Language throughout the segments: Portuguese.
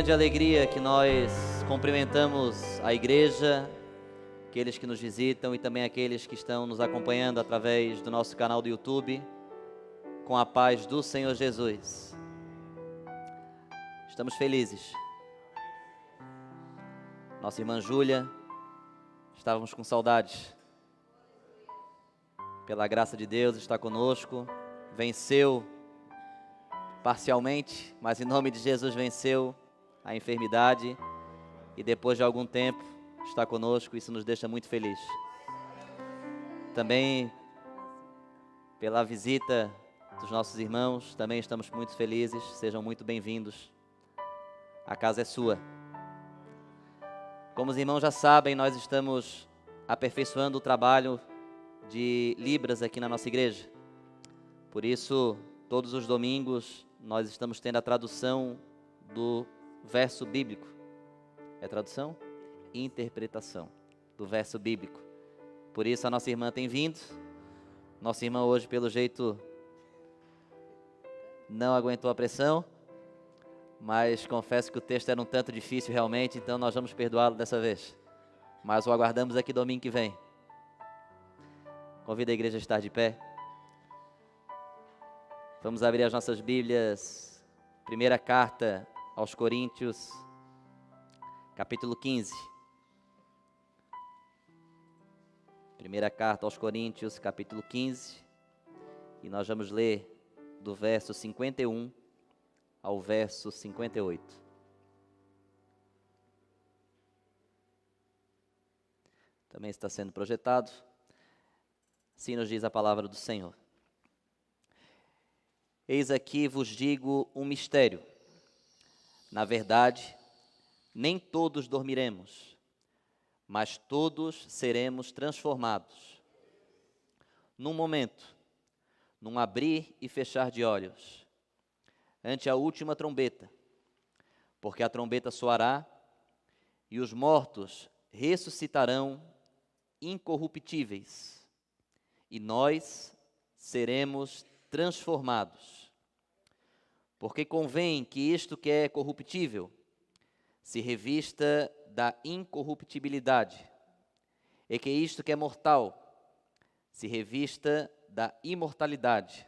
grande alegria que nós cumprimentamos a igreja, aqueles que nos visitam e também aqueles que estão nos acompanhando através do nosso canal do YouTube, com a paz do Senhor Jesus. Estamos felizes. Nossa irmã Júlia, estávamos com saudades. Pela graça de Deus está conosco, venceu parcialmente, mas em nome de Jesus venceu a enfermidade e depois de algum tempo está conosco, isso nos deixa muito felizes. Também pela visita dos nossos irmãos, também estamos muito felizes, sejam muito bem-vindos, a casa é sua. Como os irmãos já sabem, nós estamos aperfeiçoando o trabalho de Libras aqui na nossa igreja, por isso todos os domingos nós estamos tendo a tradução do verso bíblico. É tradução? Interpretação do verso bíblico. Por isso a nossa irmã tem vindo. Nossa irmã hoje, pelo jeito, não aguentou a pressão, mas confesso que o texto era um tanto difícil realmente, então nós vamos perdoá-lo dessa vez. Mas o aguardamos aqui domingo que vem. Convido a igreja a estar de pé. Vamos abrir as nossas Bíblias, primeira carta aos Coríntios, capítulo 15. Primeira carta aos Coríntios, capítulo 15. E nós vamos ler do verso 51 ao verso 58. Também está sendo projetado. Assim nos diz a palavra do Senhor. Eis aqui vos digo um mistério. Na verdade, nem todos dormiremos, mas todos seremos transformados. Num momento, num abrir e fechar de olhos, ante a última trombeta, porque a trombeta soará e os mortos ressuscitarão incorruptíveis, e nós seremos transformados. Porque convém que isto que é corruptível se revista da incorruptibilidade, e que isto que é mortal se revista da imortalidade.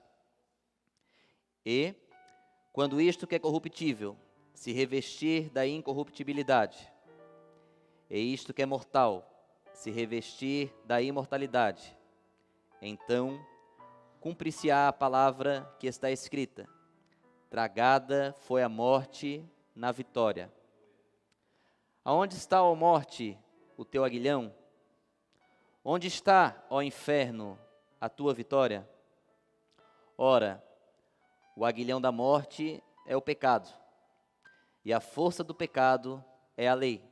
E, quando isto que é corruptível se revestir da incorruptibilidade, e isto que é mortal se revestir da imortalidade, então cumprir-se-á a palavra que está escrita: tragada foi a morte na vitória. Aonde está, ó morte, o teu aguilhão? Onde está, ó inferno, a tua vitória? Ora, o aguilhão da morte é o pecado, e a força do pecado é a lei.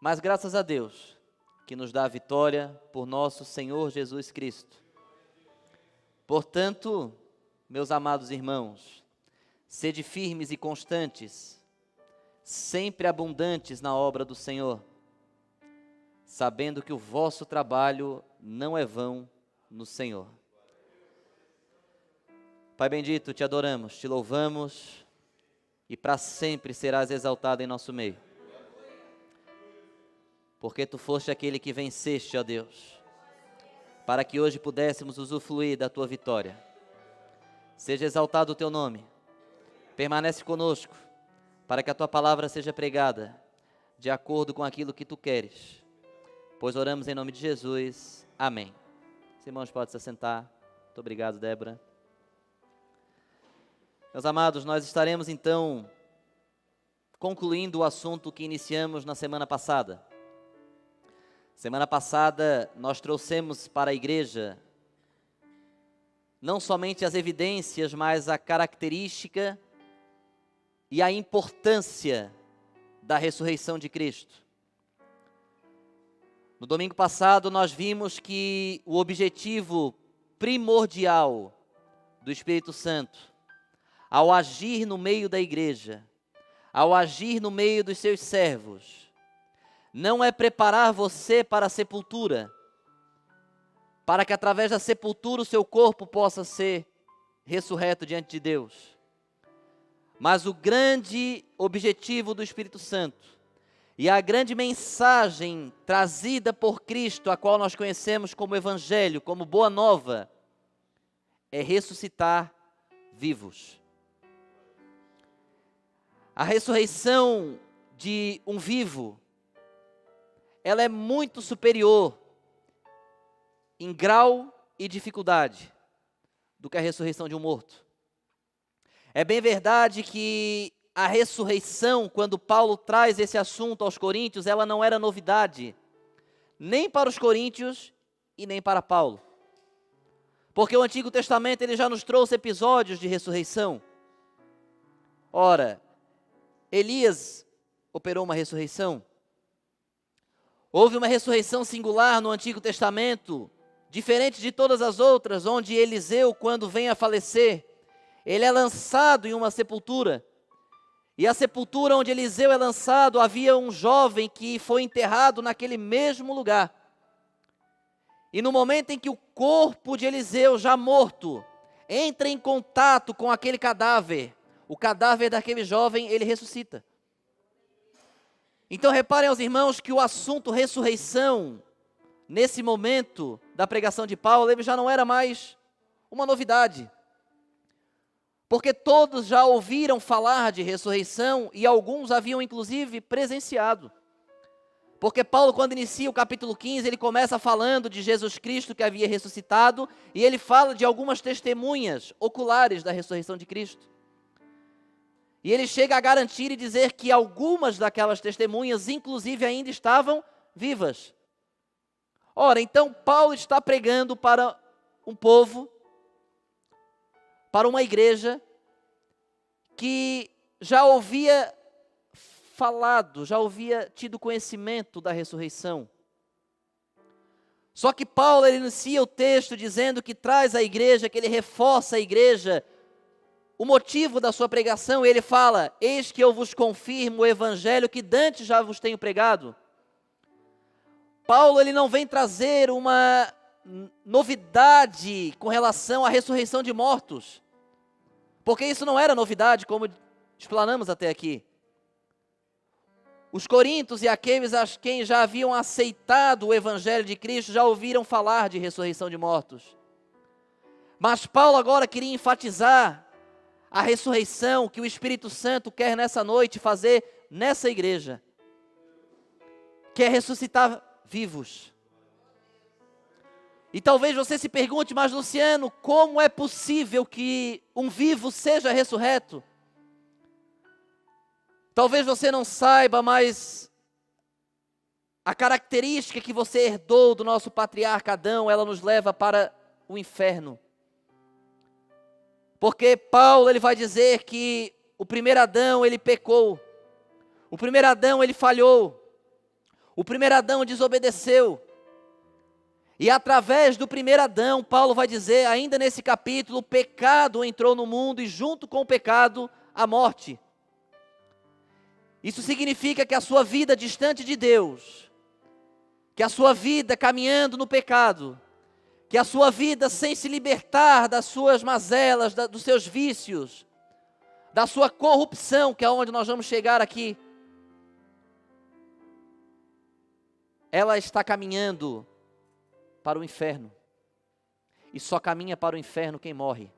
Mas graças a Deus, que nos dá a vitória por nosso Senhor Jesus Cristo. Portanto, meus amados irmãos, sede firmes e constantes, sempre abundantes na obra do Senhor, sabendo que o vosso trabalho não é vão no Senhor. Pai bendito, te adoramos, te louvamos, e para sempre serás exaltado em nosso meio. Porque tu foste aquele que venceste, ó Deus, para que hoje pudéssemos usufruir da tua vitória. Seja exaltado o teu nome, permanece conosco, para que a tua palavra seja pregada, de acordo com aquilo que tu queres. Pois oramos em nome de Jesus, amém. Os irmãos podem se assentar. Muito obrigado, Débora. Meus amados, nós estaremos então concluindo o assunto que iniciamos na semana passada. Semana passada nós trouxemos para a igreja não somente as evidências, mas a característica e a importância da ressurreição de Cristo. No domingo passado nós vimos que o objetivo primordial do Espírito Santo, ao agir no meio da igreja, ao agir no meio dos seus servos, não é preparar você para a sepultura, para que através da sepultura o seu corpo possa ser ressurreto diante de Deus, Mas o grande objetivo do Espírito Santo e a grande mensagem trazida por Cristo, a qual nós conhecemos como Evangelho, como Boa Nova, é ressuscitar vivos. A ressurreição de um vivo, ela é muito superior em grau e dificuldade do que a ressurreição de um morto. É bem verdade que a ressurreição, quando Paulo traz esse assunto aos coríntios, ela não era novidade, nem para os coríntios e nem para Paulo. Porque o Antigo Testamento ele já nos trouxe episódios de ressurreição. Ora, Elias operou uma ressurreição. Houve uma ressurreição singular no Antigo Testamento, diferente de todas as outras, onde Eliseu, quando vem a falecer, ele é lançado em uma sepultura. E a sepultura onde Eliseu é lançado, havia um jovem que foi enterrado naquele mesmo lugar. E no momento em que o corpo de Eliseu, já morto, entra em contato com aquele cadáver, o cadáver daquele jovem, ele ressuscita. Então reparem aos irmãos que o assunto ressurreição, nesse momento da pregação de Paulo, ele já não era mais uma novidade. Porque todos já ouviram falar de ressurreição e alguns haviam inclusive presenciado. Porque Paulo, quando inicia o capítulo 15, ele começa falando de Jesus Cristo que havia ressuscitado e ele fala de algumas testemunhas oculares da ressurreição de Cristo. E ele chega a garantir e dizer que algumas daquelas testemunhas, inclusive, ainda estavam vivas. Ora, então Paulo está pregando para um povo, para uma igreja que já havia falado, já havia tido conhecimento da ressurreição. Só que Paulo ele inicia o texto dizendo que traz à igreja, que ele reforça a igreja, o motivo da sua pregação. Ele fala: eis que eu vos confirmo o evangelho que dantes já vos tenho pregado. Paulo ele não vem trazer uma novidade com relação à ressurreição de mortos. Porque isso não era novidade, como explanamos até aqui. Os coríntios e aqueles a quem já haviam aceitado o Evangelho de Cristo já ouviram falar de ressurreição de mortos. Mas Paulo agora queria enfatizar a ressurreição que o Espírito Santo quer nessa noite fazer nessa igreja. Que é ressuscitar vivos. E talvez você se pergunte: mas Luciano, como é possível que um vivo seja ressurreto? Talvez você não saiba, mas a característica que você herdou do nosso patriarca Adão, ela nos leva para o inferno. Porque Paulo ele vai dizer que o primeiro Adão ele pecou, o primeiro Adão ele falhou, o primeiro Adão desobedeceu. E através do primeiro Adão, Paulo vai dizer, ainda nesse capítulo, o pecado entrou no mundo e junto com o pecado, a morte. Isso significa que a sua vida distante de Deus, que a sua vida caminhando no pecado, que a sua vida sem se libertar das suas mazelas, dos seus vícios, da sua corrupção, que é onde nós vamos chegar aqui, ela está caminhando para o inferno. E só caminha para o inferno quem morre.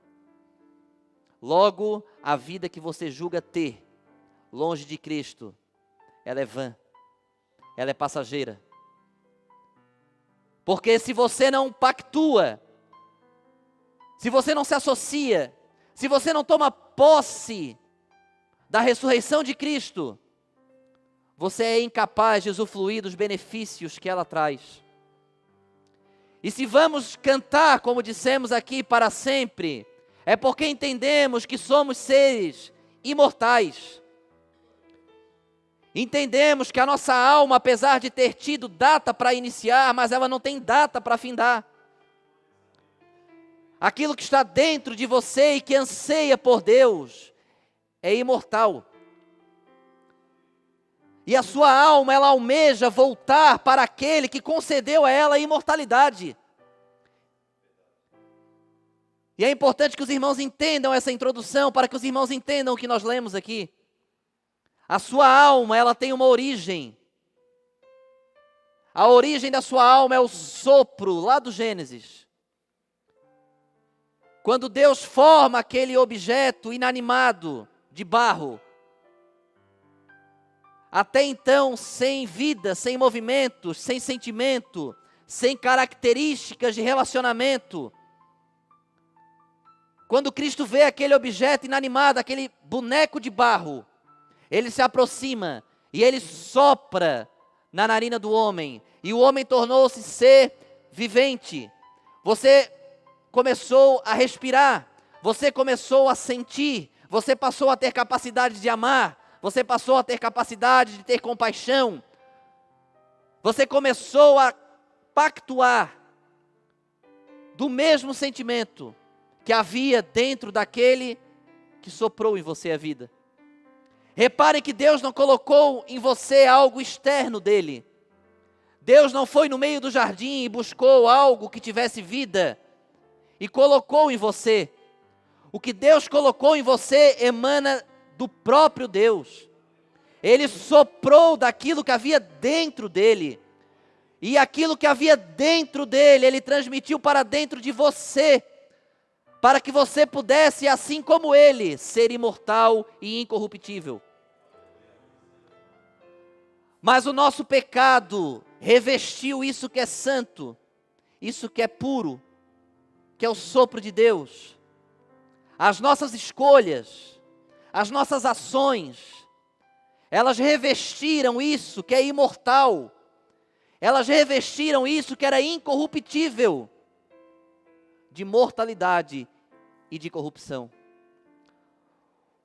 Logo, a vida que você julga ter, longe de Cristo, ela é vã, ela é passageira. Porque se você não pactua, se você não se associa, se você não toma posse da ressurreição de Cristo, você é incapaz de usufruir dos benefícios que ela traz. E se vamos cantar, como dissemos aqui, para sempre, é porque entendemos que somos seres imortais. Entendemos que a nossa alma, apesar de ter tido data para iniciar, mas ela não tem data para findar. Aquilo que está dentro de você e que anseia por Deus é imortal. E a sua alma, ela almeja voltar para aquele que concedeu a ela a imortalidade. E é importante que os irmãos entendam essa introdução, para que os irmãos entendam o que nós lemos aqui. A sua alma, ela tem uma origem. A origem da sua alma é o sopro, lá do Gênesis. Quando Deus forma aquele objeto inanimado de barro, até então sem vida, sem movimentos, sem sentimento, sem características de relacionamento. Quando Cristo vê aquele objeto inanimado, aquele boneco de barro, ele se aproxima e ele sopra na narina do homem, e o homem tornou-se ser vivente. Você começou a respirar, você começou a sentir, você passou a ter capacidade de amar, você passou a ter capacidade de ter compaixão, você começou a pactuar do mesmo sentimento que havia dentro daquele que soprou em você a vida. Repare que Deus não colocou em você algo externo dele. Deus não foi no meio do jardim e buscou algo que tivesse vida e colocou em você. O que Deus colocou em você emana do próprio Deus. Ele soprou daquilo que havia dentro dele. E aquilo que havia dentro dele, ele transmitiu para dentro de você, para que você pudesse, assim como ele, ser imortal e incorruptível. Mas o nosso pecado revestiu isso que é santo, isso que é puro, que é o sopro de Deus. As nossas escolhas, as nossas ações, elas revestiram isso que é imortal. Elas revestiram isso que era incorruptível, de mortalidade e de corrupção.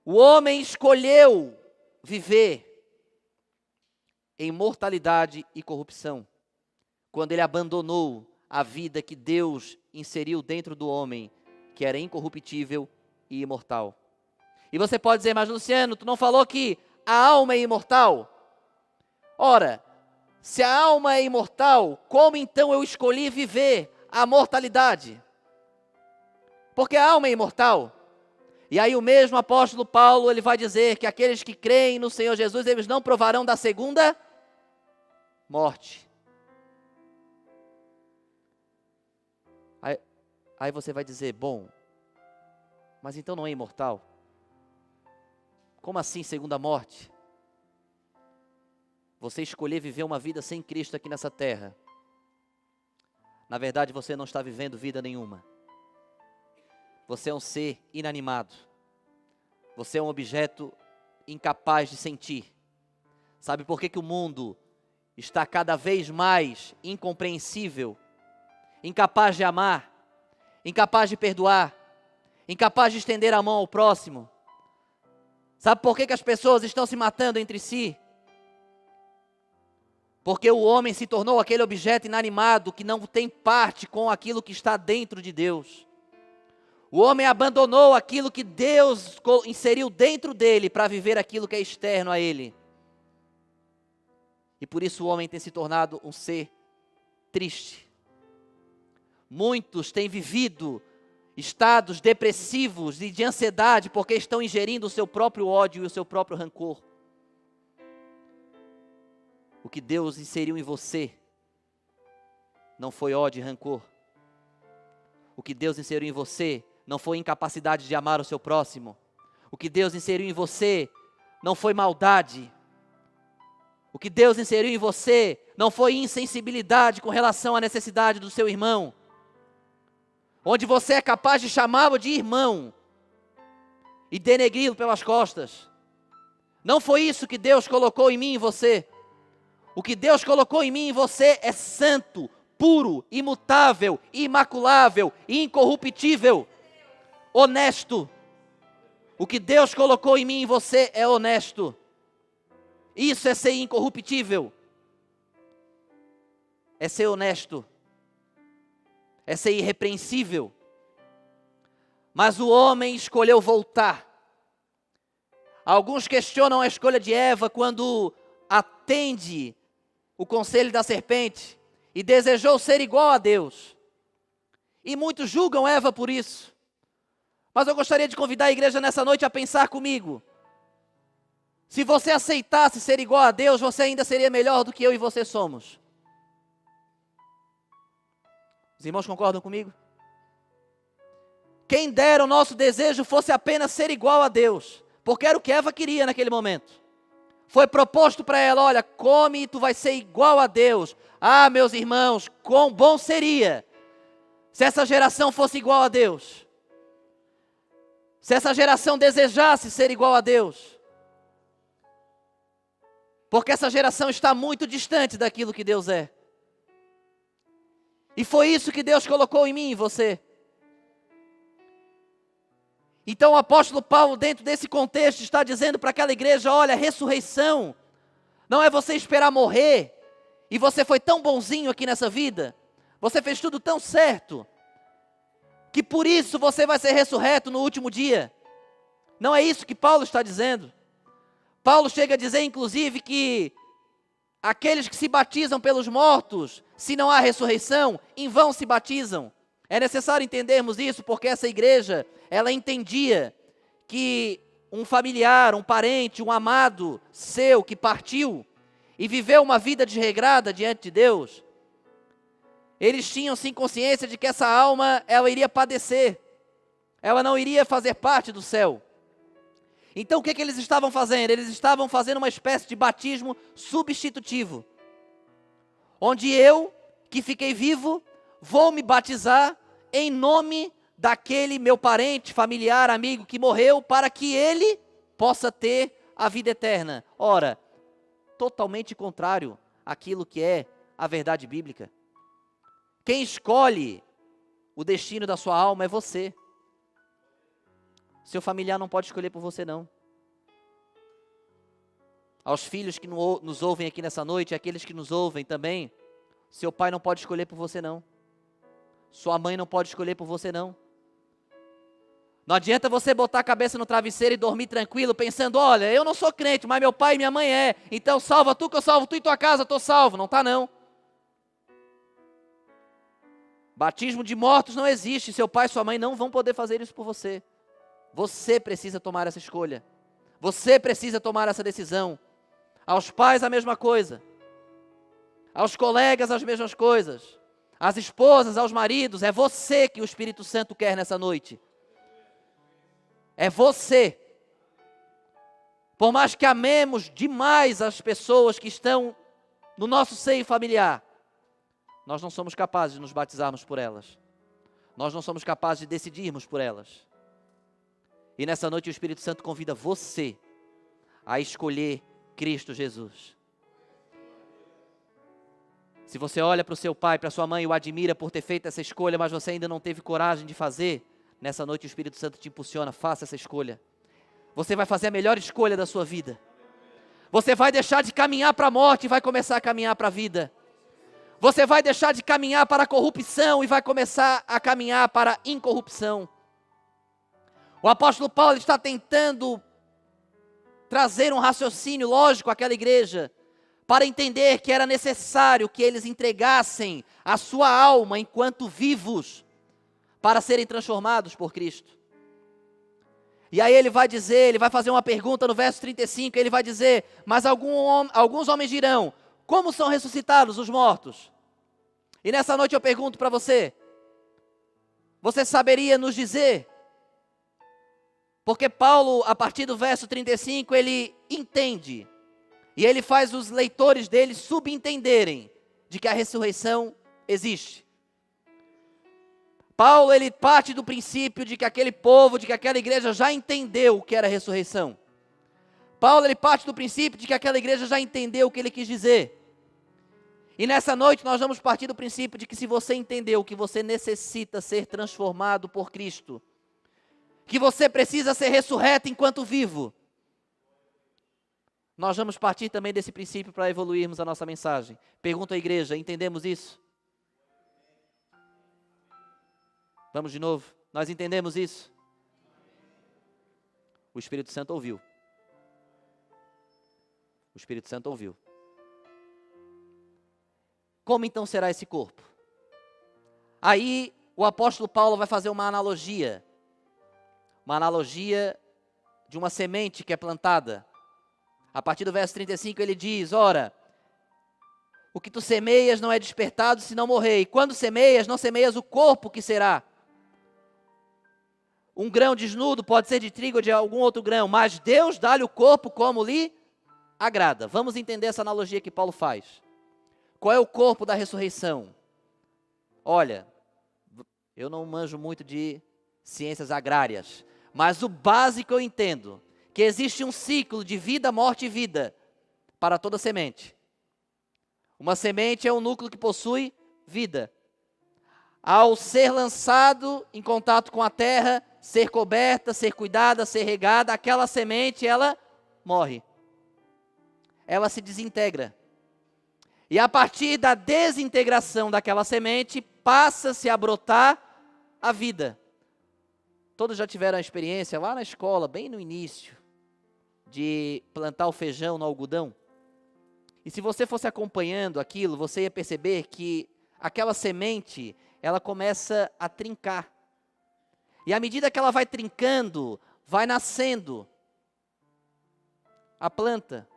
O homem escolheu viver em mortalidade e corrupção, quando ele abandonou a vida que Deus inseriu dentro do homem, que era incorruptível e imortal. E você pode dizer, mas Luciano, tu não falou que a alma é imortal? Ora, se a alma é imortal, como então eu escolhi viver a mortalidade? Porque a alma é imortal. E aí o mesmo apóstolo Paulo, ele vai dizer que aqueles que creem no Senhor Jesus, eles não provarão da segunda morte. Aí você vai dizer, bom, mas então não é imortal? Como assim segunda morte? Você escolher viver uma vida sem Cristo aqui nessa terra, na verdade você não está vivendo vida nenhuma. Você é um ser inanimado. Você é um objeto incapaz de sentir. Sabe por que o mundo está cada vez mais incompreensível, incapaz de amar, incapaz de perdoar, incapaz de estender a mão ao próximo? Sabe por que as pessoas estão se matando entre si? Porque o homem se tornou aquele objeto inanimado que não tem parte com aquilo que está dentro de Deus. O homem abandonou aquilo que Deus inseriu dentro dele para viver aquilo que é externo a ele. E por isso o homem tem se tornado um ser triste. Muitos têm vivido estados depressivos e de ansiedade porque estão ingerindo o seu próprio ódio e o seu próprio rancor. O que Deus inseriu em você não foi ódio e rancor. O que Deus inseriu em você não foi incapacidade de amar o seu próximo. O que Deus inseriu em você não foi maldade. O que Deus inseriu em você não foi insensibilidade com relação à necessidade do seu irmão. Onde você é capaz de chamá-lo de irmão e denegri-lo pelas costas. Não foi isso que Deus colocou em mim e em você. O que Deus colocou em mim e em você é santo, puro, imutável, imaculável, incorruptível, honesto. O que Deus colocou em mim e em você é honesto. Isso é ser incorruptível. É ser honesto. É ser irrepreensível. Mas o homem escolheu voltar. Alguns questionam a escolha de Eva quando atende o conselho da serpente e desejou ser igual a Deus. E muitos julgam Eva por isso. Mas eu gostaria de convidar a igreja nessa noite a pensar comigo. Se você aceitasse ser igual a Deus, você ainda seria melhor do que eu e você somos. Os irmãos concordam comigo? Quem dera o nosso desejo fosse apenas ser igual a Deus, porque era o que Eva queria naquele momento. Foi proposto para ela, olha, come e tu vai ser igual a Deus. Ah, meus irmãos, quão bom seria se essa geração fosse igual a Deus. Se essa geração desejasse ser igual a Deus. Porque essa geração está muito distante daquilo que Deus é. E foi isso que Deus colocou em mim e em você. Então o apóstolo Paulo, dentro desse contexto, está dizendo para aquela igreja, olha, ressurreição não é você esperar morrer, e você foi tão bonzinho aqui nessa vida, você fez tudo tão certo, que por isso você vai ser ressurreto no último dia. Não é isso que Paulo está dizendo. Paulo chega a dizer, inclusive, que aqueles que se batizam pelos mortos, se não há ressurreição, em vão se batizam. É necessário entendermos isso, porque essa igreja, ela entendia que um familiar, um parente, um amado seu que partiu e viveu uma vida desregrada diante de Deus, eles tinham sim consciência de que essa alma, ela iria padecer, ela não iria fazer parte do céu. Então o que eles estavam fazendo? Eles estavam fazendo uma espécie de batismo substitutivo, onde eu, que fiquei vivo, vou me batizar em nome daquele meu parente, familiar, amigo que morreu, para que ele possa ter a vida eterna. Ora, totalmente contrário àquilo que é a verdade bíblica. Quem escolhe o destino da sua alma é você. Seu familiar não pode escolher por você, não. Aos filhos que nos ouvem aqui nessa noite, aqueles que nos ouvem também, seu pai não pode escolher por você, não. Sua mãe não pode escolher por você, não. Não adianta você botar a cabeça no travesseiro e dormir tranquilo, pensando, olha, eu não sou crente, mas meu pai e minha mãe é, então salva tu que eu salvo tu e tua casa, eu estou salvo. Não está, não. Batismo de mortos não existe, seu pai e sua mãe não vão poder fazer isso por você. Você precisa tomar essa escolha. Você precisa tomar essa decisão. Aos pais a mesma coisa. Aos colegas as mesmas coisas. Às esposas, aos maridos, é você que o Espírito Santo quer nessa noite. É você. Por mais que amemos demais as pessoas que estão no nosso seio familiar, nós não somos capazes de nos batizarmos por elas. Nós não somos capazes de decidirmos por elas. E nessa noite o Espírito Santo convida você a escolher Cristo Jesus. Se você olha para o seu pai, para sua mãe e o admira por ter feito essa escolha, mas você ainda não teve coragem de fazer, nessa noite o Espírito Santo te impulsiona, faça essa escolha. Você vai fazer a melhor escolha da sua vida. Você vai deixar de caminhar para a morte e vai começar a caminhar para a vida. Você vai deixar de caminhar para a corrupção e vai começar a caminhar para a incorrupção. O apóstolo Paulo está tentando trazer um raciocínio lógico àquela igreja, para entender que era necessário que eles entregassem a sua alma enquanto vivos, para serem transformados por Cristo. E aí ele vai dizer, ele vai fazer uma pergunta no verso 35, ele vai dizer, mas alguns homens dirão, como são ressuscitados os mortos? E nessa noite eu pergunto para você, você saberia nos dizer? Porque Paulo, a partir do verso 35, ele entende, e ele faz os leitores dele subentenderem de que a ressurreição existe. Paulo, ele parte do princípio de que aquele povo, de que aquela igreja já entendeu o que era a ressurreição. Paulo, ele parte do princípio de que aquela igreja já entendeu o que ele quis dizer. E nessa noite nós vamos partir do princípio de que se você entendeu que você necessita ser transformado por Cristo, que você precisa ser ressurreto enquanto vivo, nós vamos partir também desse princípio para evoluirmos a nossa mensagem. Pergunto à igreja, entendemos isso? Vamos de novo, nós entendemos isso? O Espírito Santo ouviu. O Espírito Santo ouviu. Como então será esse corpo? Aí o apóstolo Paulo vai fazer uma analogia. uma analogia de uma semente que é plantada. A partir do verso 35 ele diz, ora, o que tu semeias não é despertado se não morrer, e quando semeias, não semeias o corpo que será. Um grão desnudo pode ser de trigo ou de algum outro grão, mas Deus dá-lhe o corpo como lhe agrada. Vamos entender essa analogia que Paulo faz. Qual é o corpo da ressurreição? Olha, eu não manjo muito de ciências agrárias, mas o básico eu entendo, que existe um ciclo de vida, morte e vida para toda semente. Uma semente é um núcleo que possui vida. Ao ser lançado em contato com a terra, ser coberta, ser cuidada, ser regada, aquela semente, ela morre. Ela se desintegra. E a partir da desintegração daquela semente, passa-se a brotar a vida. Todos já tiveram a experiência lá na escola, bem no início, de plantar o feijão no algodão? E se você fosse acompanhando aquilo, você ia perceber que aquela semente, ela começa a trincar. E à medida que ela vai trincando, vai nascendo a planta.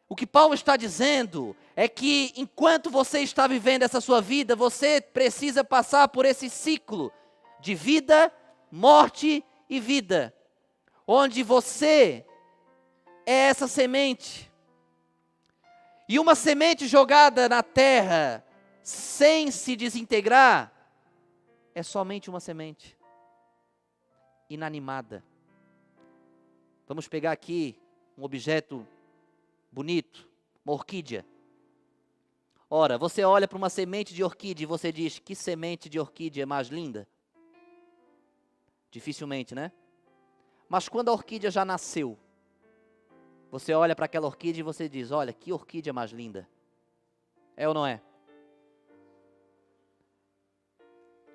O que Paulo está dizendo é que enquanto você está vivendo essa sua vida, você precisa passar por esse ciclo de vida, morte e vida, onde você é essa semente. E uma semente jogada na terra, sem se desintegrar, é somente uma semente, inanimada. Vamos pegar aqui um objeto bonito, uma orquídea. Ora, você olha para uma semente de orquídea e você diz, que semente de orquídea mais linda? Dificilmente, né? Mas quando a orquídea já nasceu, você olha para aquela orquídea e você diz, olha, que orquídea mais linda. É ou não é?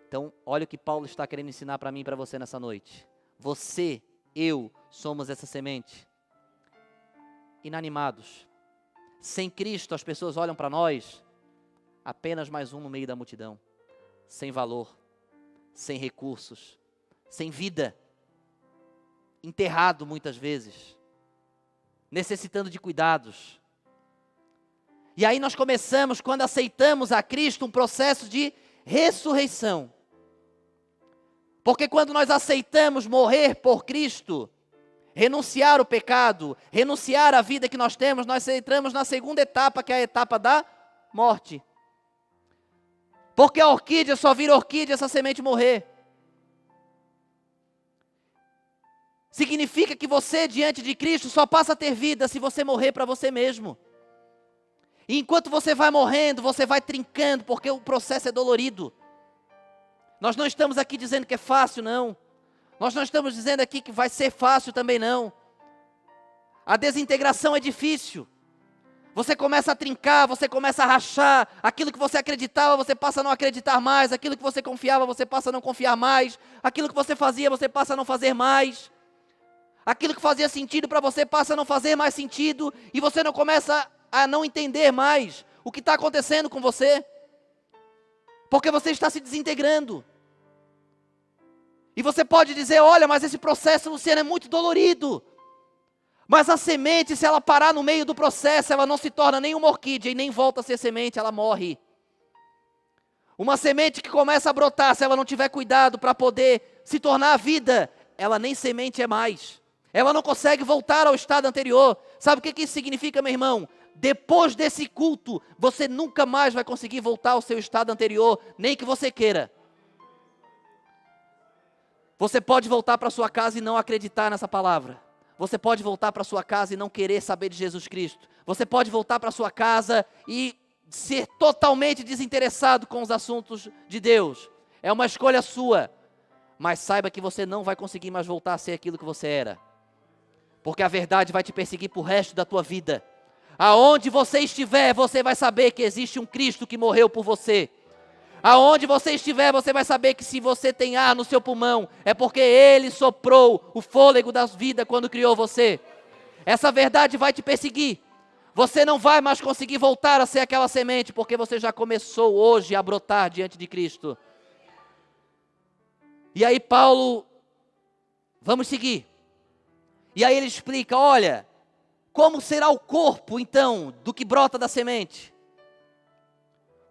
Então, olha o que Paulo está querendo ensinar para mim e para você nessa noite. Você, eu, somos essa semente. Inanimados. Sem Cristo, as pessoas olham para nós, apenas mais um no meio da multidão. Sem valor, sem recursos, sem vida. Enterrado muitas vezes. Necessitando de cuidados. E aí nós começamos, quando aceitamos a Cristo, um processo de ressurreição. Porque quando nós aceitamos morrer por Cristo, renunciar o pecado, renunciar a vida que nós temos, nós entramos na segunda etapa, que é a etapa da morte. Porque a orquídea só vira orquídea se a semente morrer. Significa que você, diante de Cristo, só passa a ter vida se você morrer para você mesmo. E enquanto você vai morrendo, você vai trincando, porque o processo é dolorido. Nós não estamos aqui dizendo que é fácil, não. Nós não estamos dizendo aqui que vai ser fácil também, não. A desintegração é difícil. Você começa a trincar, você começa a rachar. Aquilo que você acreditava, você passa a não acreditar mais. Aquilo que você confiava, você passa a não confiar mais. Aquilo que você fazia, você passa a não fazer mais. Aquilo que fazia sentido para você passa a não fazer mais sentido. E você não começa a não entender mais o que está acontecendo com você. Porque você está se desintegrando. E você pode dizer, olha, mas esse processo, Luciano, é muito dolorido. Mas a semente, se ela parar no meio do processo, ela não se torna nem uma orquídea e nem volta a ser semente, ela morre. Uma semente que começa a brotar, se ela não tiver cuidado para poder se tornar vida, ela nem semente é mais. Ela não consegue voltar ao estado anterior. Sabe o que isso significa, meu irmão? Depois desse culto, você nunca mais vai conseguir voltar ao seu estado anterior, nem que você queira. Você pode voltar para sua casa e não acreditar nessa palavra. Você pode voltar para sua casa e não querer saber de Jesus Cristo. Você pode voltar para sua casa e ser totalmente desinteressado com os assuntos de Deus. É uma escolha sua. Mas saiba que você não vai conseguir mais voltar a ser aquilo que você era. Porque a verdade vai te perseguir para o resto da tua vida. Aonde você estiver, você vai saber que existe um Cristo que morreu por você. Aonde você estiver, você vai saber que se você tem ar no seu pulmão, é porque Ele soprou o fôlego da vida quando criou você. Essa verdade vai te perseguir. Você não vai mais conseguir voltar a ser aquela semente, porque você já começou hoje a brotar diante de Cristo. E aí Paulo, vamos seguir. E aí ele explica, olha, como será o corpo então do que brota da semente?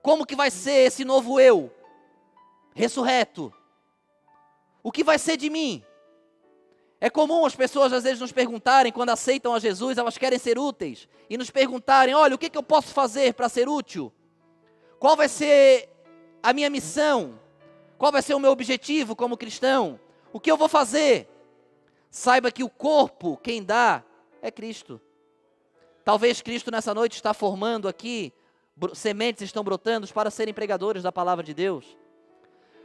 Como que vai ser esse novo eu, ressurreto? O que vai ser de mim? É comum as pessoas às vezes nos perguntarem, quando aceitam a Jesus, elas querem ser úteis, e nos perguntarem, olha, o que eu posso fazer para ser útil? Qual vai ser a minha missão? Qual vai ser o meu objetivo como cristão? O que eu vou fazer? Saiba que o corpo, quem dá, é Cristo. Talvez Cristo nessa noite está formando aqui, sementes estão brotando para serem pregadores da palavra de Deus.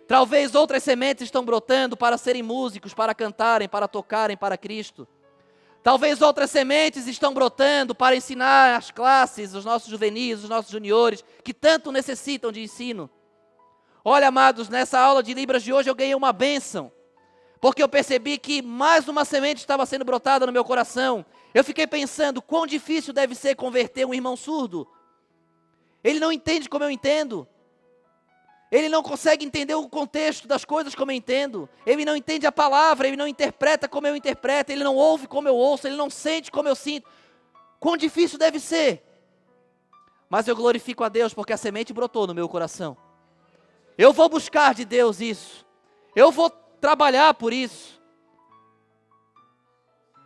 Talvez outras sementes estão brotando para serem músicos, para cantarem, para tocarem para Cristo. Talvez outras sementes estão brotando para ensinar as classes, os nossos juvenis, os nossos juniores, que tanto necessitam de ensino. Olha, amados, nessa aula de Libras de hoje eu ganhei uma bênção, porque eu percebi que mais uma semente estava sendo brotada no meu coração. Eu fiquei pensando, quão difícil deve ser converter um irmão surdo. Ele não entende como eu entendo. Ele não consegue entender o contexto das coisas como eu entendo. Ele não entende a palavra, ele não interpreta como eu interpreto, ele não ouve como eu ouço, ele não sente como eu sinto. Quão difícil deve ser. Mas eu glorifico a Deus porque a semente brotou no meu coração. Eu vou buscar de Deus isso. Eu vou trabalhar por isso.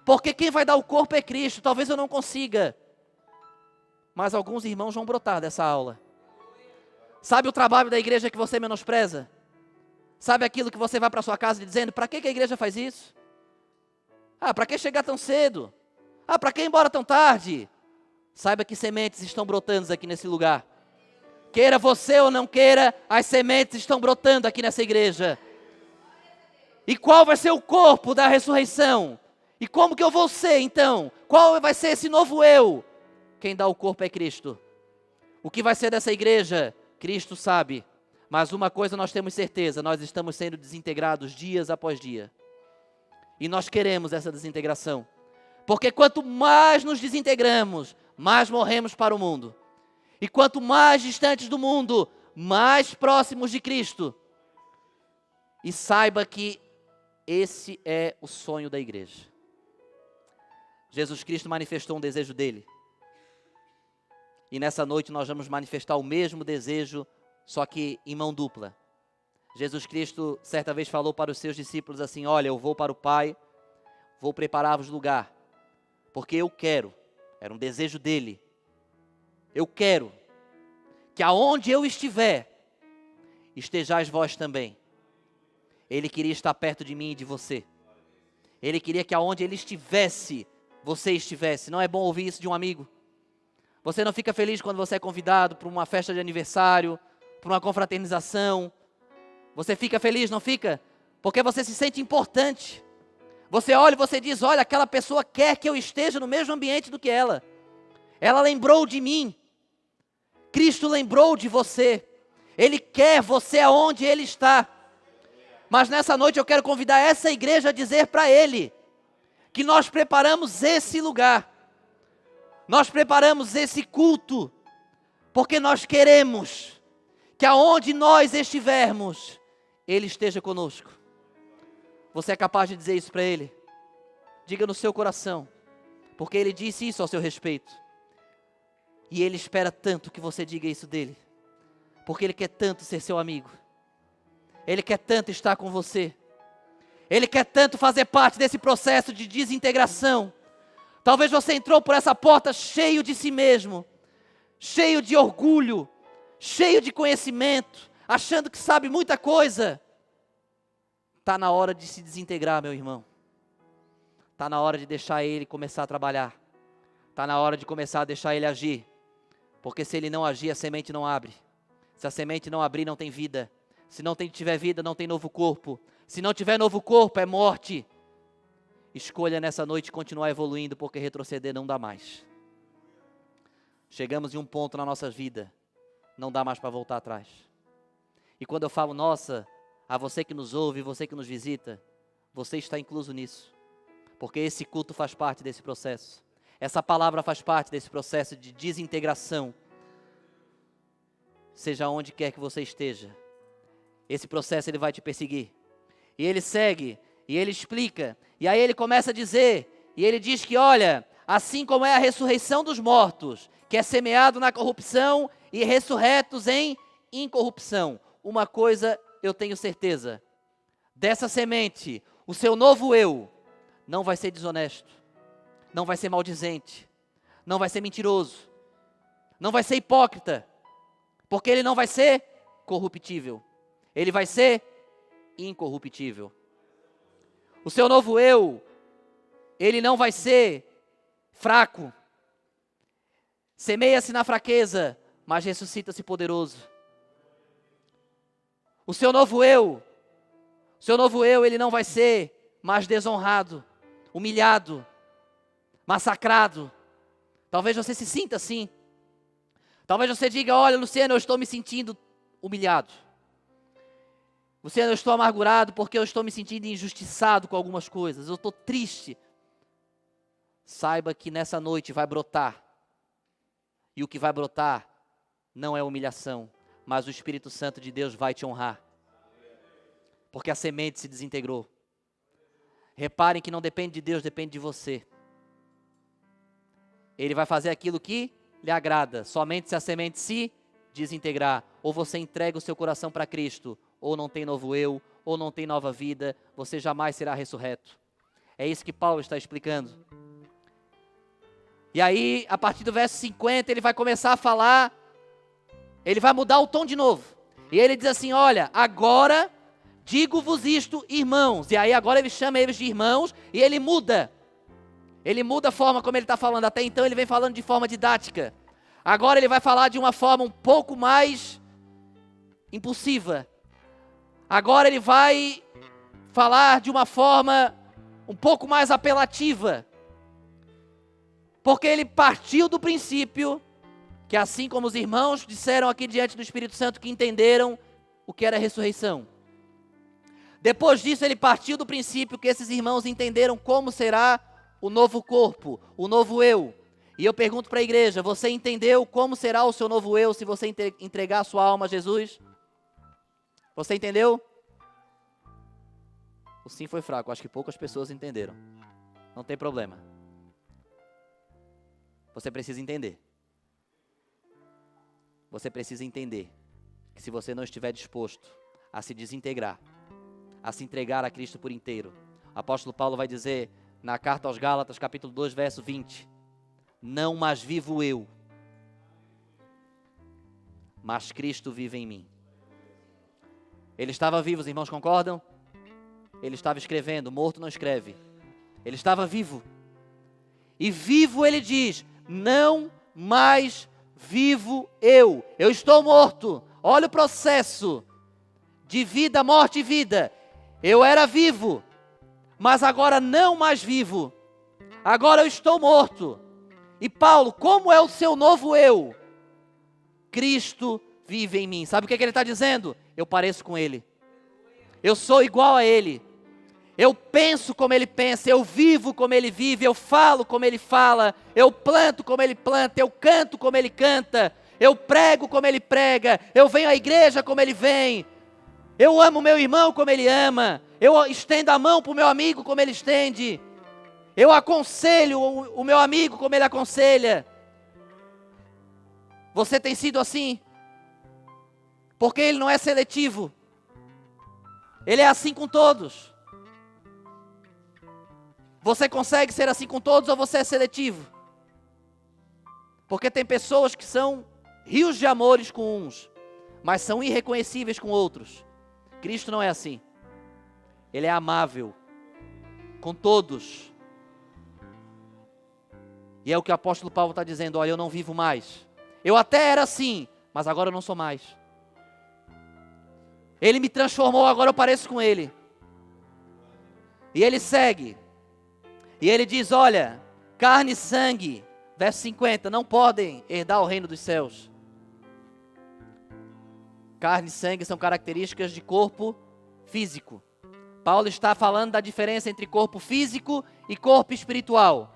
Porque quem vai dar o corpo é Cristo. Talvez eu não consiga, mas alguns irmãos vão brotar dessa aula. Sabe o trabalho da igreja que você menospreza? Sabe aquilo que você vai para sua casa dizendo, para que a igreja faz isso? Para que chegar tão cedo? Para que ir embora tão tarde? Saiba que sementes estão brotando aqui nesse lugar. Queira você ou não queira, as sementes estão brotando aqui nessa igreja. E qual vai ser o corpo da ressurreição? E como que eu vou ser então? Qual vai ser esse novo eu? Quem dá o corpo é Cristo. O que vai ser dessa igreja? Cristo sabe. Mas uma coisa nós temos certeza, nós estamos sendo desintegrados dias após dia. E nós queremos essa desintegração. Porque quanto mais nos desintegramos, mais morremos para o mundo. E quanto mais distantes do mundo, mais próximos de Cristo. E saiba que esse é o sonho da igreja. Jesus Cristo manifestou um desejo dele. E nessa noite nós vamos manifestar o mesmo desejo, só que em mão dupla. Jesus Cristo certa vez falou para os seus discípulos assim, olha, eu vou para o Pai, vou preparar-vos lugar, porque eu quero, era um desejo dele, eu quero que aonde eu estiver, estejais vós também. Ele queria estar perto de mim e de você. Ele queria que aonde ele estivesse, você estivesse. Não é bom ouvir isso de um amigo? Você não fica feliz quando você é convidado para uma festa de aniversário, para uma confraternização? Você fica feliz, não fica? Porque você se sente importante. Você olha e você diz, olha, aquela pessoa quer que eu esteja no mesmo ambiente do que ela. Ela lembrou de mim. Cristo lembrou de você. Ele quer você aonde Ele está. Mas nessa noite eu quero convidar essa igreja a dizer para Ele que nós preparamos esse lugar. Nós preparamos esse culto porque nós queremos que aonde nós estivermos, Ele esteja conosco. Você é capaz de dizer isso para Ele? Diga no seu coração, porque Ele disse isso ao seu respeito. E Ele espera tanto que você diga isso dEle, porque Ele quer tanto ser seu amigo. Ele quer tanto estar com você. Ele quer tanto fazer parte desse processo de desintegração. Talvez você entrou por essa porta cheio de si mesmo, cheio de orgulho, cheio de conhecimento, achando que sabe muita coisa. Está na hora de se desintegrar, meu irmão. Está na hora de deixar Ele começar a trabalhar. Está na hora de começar a deixar Ele agir. Porque se Ele não agir, a semente não abre. Se a semente não abrir, não tem vida. Se não tiver vida, não tem novo corpo. Se não tiver novo corpo, é morte. Escolha nessa noite continuar evoluindo, porque retroceder não dá mais. Chegamos em um ponto na nossa vida, não dá mais para voltar atrás. E quando eu falo, nossa, a você que nos ouve, você que nos visita, você está incluso nisso. Porque esse culto faz parte desse processo. Essa palavra faz parte desse processo de desintegração. Seja onde quer que você esteja, esse processo ele vai te perseguir. E ele segue, e ele explica. E aí ele começa a dizer, e ele diz que, olha, assim como é a ressurreição dos mortos, que é semeado na corrupção e ressurretos em incorrupção. Uma coisa eu tenho certeza, dessa semente, o seu novo eu não vai ser desonesto, não vai ser maldizente, não vai ser mentiroso, não vai ser hipócrita, porque ele não vai ser corruptível, ele vai ser incorruptível. O seu novo eu, ele não vai ser fraco, semeia-se na fraqueza, mas ressuscita-se poderoso. O seu novo eu, ele não vai ser mais desonrado, humilhado, massacrado. Talvez você se sinta assim. Talvez você diga, olha, Luciano, eu estou me sentindo humilhado. Luciano, eu estou amargurado porque eu estou me sentindo injustiçado com algumas coisas. Eu estou triste. Saiba que nessa noite vai brotar. E o que vai brotar não é humilhação, mas o Espírito Santo de Deus vai te honrar. Porque a semente se desintegrou. Reparem que não depende de Deus, depende de você. Ele vai fazer aquilo que lhe agrada, somente se a semente se desintegrar. Ou você entrega o seu coração para Cristo, ou não tem novo eu, ou não tem nova vida, você jamais será ressurreto. É isso que Paulo está explicando. E aí, a partir do verso 50, ele vai começar a falar, ele vai mudar o tom de novo. E ele diz assim, olha, agora digo-vos isto, irmãos. E aí agora ele chama eles de irmãos e ele muda. Ele muda a forma como ele está falando. Até então ele vem falando de forma didática. Agora ele vai falar de uma forma um pouco mais impulsiva. Agora ele vai falar de uma forma um pouco mais apelativa. Porque ele partiu do princípio que assim como os irmãos disseram aqui diante do Espírito Santo que entenderam o que era a ressurreição. Depois disso ele partiu do princípio que esses irmãos entenderam como será o novo corpo, o novo eu. E eu pergunto para a igreja, você entendeu como será o seu novo eu se você entregar a sua alma a Jesus? Você entendeu? O sim foi fraco, acho que poucas pessoas entenderam. Não tem problema. Você precisa entender. Você precisa entender que se você não estiver disposto a se desintegrar, a se entregar a Cristo por inteiro, o apóstolo Paulo vai dizer na carta aos Gálatas, capítulo 2, verso 20, não mais vivo eu, mas Cristo vive em mim. Ele estava vivo, os irmãos concordam? Ele estava escrevendo, morto não escreve. Ele estava vivo. E vivo ele diz, não mais vivo eu estou morto. Olha o processo de vida, morte e vida. Eu era vivo, mas agora não mais vivo. Agora eu estou morto. E Paulo, como é o seu novo eu? Cristo vive em mim. Sabe o que ele está dizendo? Eu pareço com ele. Eu sou igual a ele. Eu penso como ele pensa, eu vivo como ele vive, eu falo como ele fala, eu planto como ele planta, eu canto como ele canta, eu prego como ele prega, eu venho à igreja como ele vem, eu amo meu irmão como ele ama, eu estendo a mão para o meu amigo como ele estende, eu aconselho o meu amigo como ele aconselha. Você tem sido assim? Porque ele não é seletivo, ele é assim com todos. Você consegue ser assim com todos ou você é seletivo? Porque tem pessoas que são rios de amores com uns, mas são irreconhecíveis com outros. Cristo não é assim. Ele é amável com todos. E é o que o apóstolo Paulo está dizendo, olha, eu não vivo mais. Eu até era assim, mas agora eu não sou mais. Ele me transformou, agora eu pareço com ele. E ele segue. E ele diz, olha, carne e sangue, verso 50, não podem herdar o reino dos céus. Carne e sangue são características de corpo físico. Paulo está falando da diferença entre corpo físico e corpo espiritual.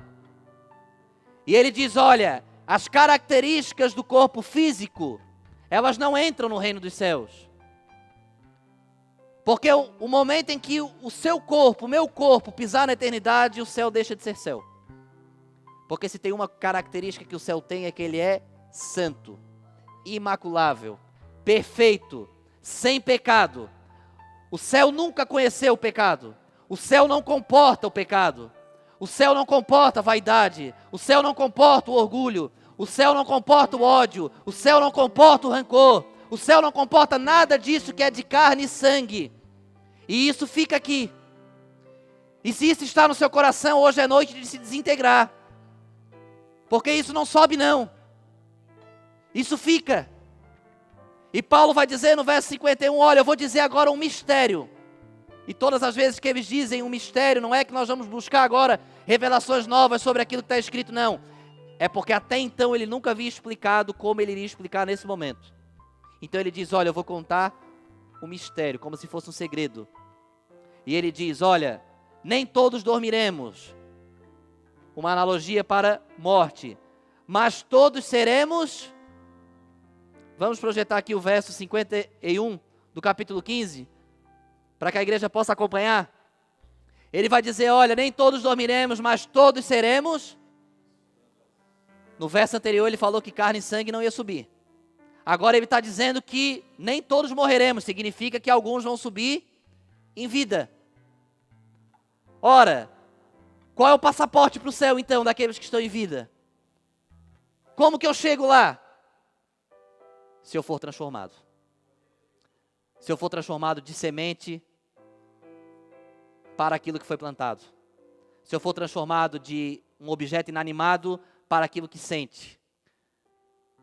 E ele diz, olha, as características do corpo físico, elas não entram no reino dos céus. Porque o momento em que o seu corpo, o meu corpo, pisar na eternidade, o céu deixa de ser céu. Porque se tem uma característica que o céu tem, é que ele é santo, imaculável, perfeito, sem pecado. O céu nunca conheceu o pecado. O céu não comporta o pecado. O céu não comporta a vaidade. O céu não comporta o orgulho. O céu não comporta o ódio. O céu não comporta o rancor. O céu não comporta nada disso que é de carne e sangue. E isso fica aqui. E se isso está no seu coração, hoje é noite de se desintegrar. Porque isso não sobe não. Isso fica. E Paulo vai dizer no verso 51, olha, eu vou dizer agora um mistério. E todas as vezes que eles dizem um mistério, não é que nós vamos buscar agora revelações novas sobre aquilo que está escrito, não. É porque até então ele nunca havia explicado como ele iria explicar nesse momento. Então ele diz, olha, eu vou contar um mistério, como se fosse um segredo. E ele diz, olha, nem todos dormiremos. Uma analogia para morte. Mas todos seremos... Vamos projetar aqui o verso 51 do capítulo 15, para que a igreja possa acompanhar. Ele vai dizer, olha, nem todos dormiremos, mas todos seremos. No verso anterior ele falou que carne e sangue não ia subir. Agora ele está dizendo que nem todos morreremos, significa que alguns vão subir em vida. Ora, qual é o passaporte para o céu então, daqueles que estão em vida? Como que eu chego lá? Se eu for transformado. Se eu for transformado de semente para aquilo que foi plantado. Se eu for transformado de um objeto inanimado para aquilo que sente.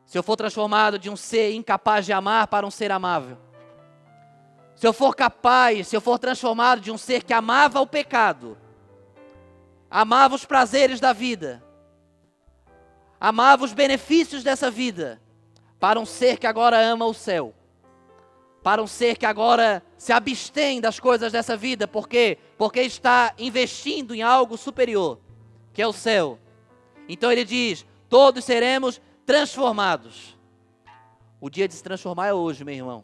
Se eu for transformado de um ser incapaz de amar para um ser amável. Se eu for capaz, se eu for transformado de um ser que amava o pecado, amava os prazeres da vida, amava os benefícios dessa vida, para um ser que agora ama o céu, para um ser que agora se abstém das coisas dessa vida, por quê? Porque está investindo em algo superior, que é o céu. Então ele diz, todos seremos transformados. O dia de se transformar é hoje, meu irmão.